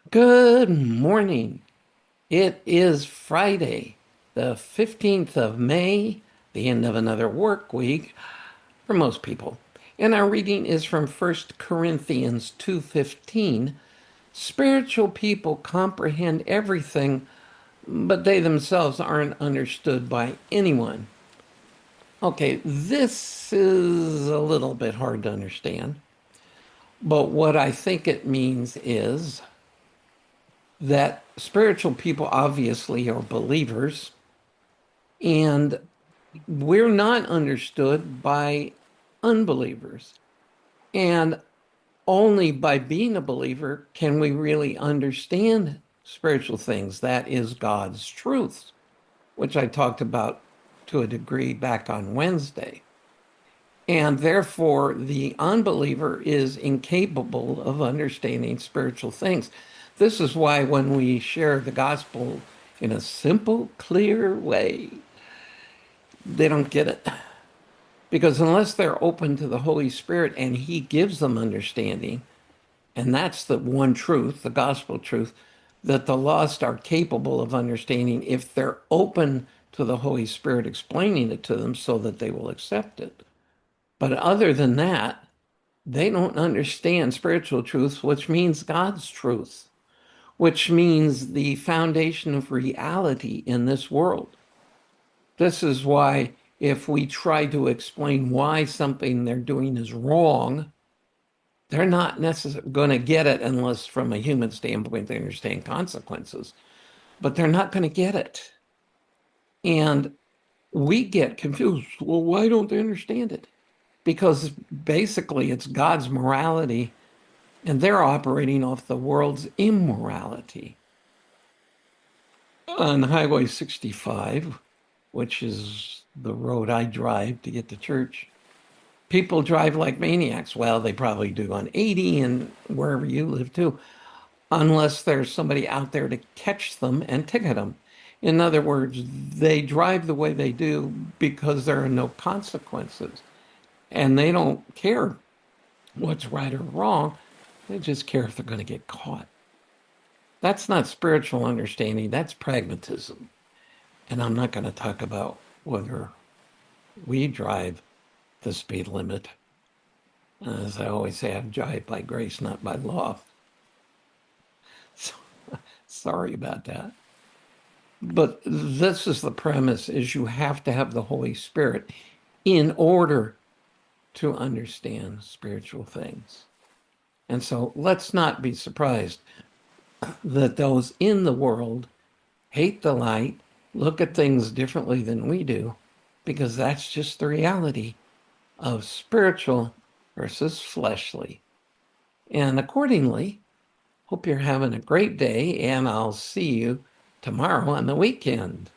Good morning. It is Friday, the 15th of May, the end of another work week for most people. And our reading is from 1 Corinthians 2:15. Spiritual people comprehend everything, but they themselves aren't understood by anyone. Okay, this is a little bit hard to understand, but what I think it means is that spiritual people obviously are believers, and we're not understood by unbelievers. And only by being a believer can we really understand spiritual things. That is God's truth, which I talked about to a degree back on Wednesday. And therefore, the unbeliever is incapable of understanding spiritual things. This is why when we share the gospel in a simple, clear way, they don't get it. Because unless they're open to the Holy Spirit and He gives them understanding, and that's the one truth, the gospel truth, that the lost are capable of understanding if they're open to the Holy Spirit explaining it to them so that they will accept it. But other than that, they don't understand spiritual truths, which means God's truth, which means the foundation of reality in this world. This is why, if we try to explain why something they're doing is wrong, they're not necessarily going to get it unless, from a human standpoint, they understand consequences, but they're not going to get it. And we get confused. Well, why don't they understand it? Because basically it's God's morality and they're operating off the world's immorality. On Highway 65, which is the road I drive to get to church, people drive like maniacs. Well, they probably do on 80 and wherever you live too, unless there's somebody out there to catch them and ticket them. In other words, they drive the way they do because there are no consequences and they don't care what's right or wrong. They just care if they're going to get caught. That's not spiritual understanding, that's pragmatism. And I'm not going to talk about whether we drive the speed limit. As I always say, I'm drive by grace, not by law. So, sorry about that. But this is the premise, is you have to have the Holy Spirit in order to understand spiritual things. And so let's not be surprised that those in the world hate the light, look at things differently than we do, because that's just the reality of spiritual versus fleshly. And accordingly, hope you're having a great day, and I'll see you tomorrow on the weekend.